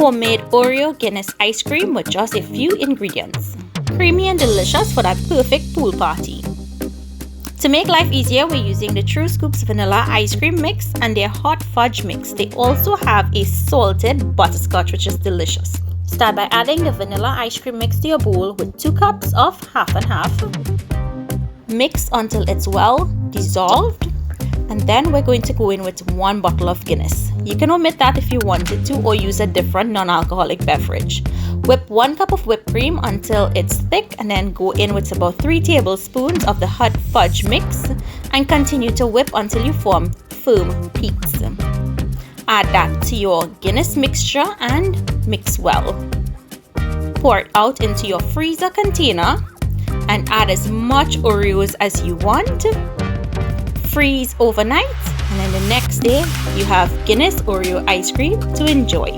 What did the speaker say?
Homemade Oreo Guinness ice cream with just a few ingredients. Creamy and delicious for that perfect pool party. To make life easier, we're using the True Scoops vanilla ice cream mix and their hot fudge mix. They also have a salted butterscotch, which is delicious. Start by adding the vanilla ice cream mix to your bowl with 2 cups of half and half. Mix until it's well dissolved. And then we're going to go in with 1 bottle of Guinness. You can omit that if you wanted to, or use a different non-alcoholic beverage. Whip 1 cup of whipped cream until it's thick, and then go in with about 3 tablespoons of the hot fudge mix and continue to whip until you form firm peaks. Add that to your Guinness mixture and mix well. Pour it out into your freezer container and add as much Oreos as you want. Freeze overnight, and then the next day you have Guinness Oreo ice cream to enjoy.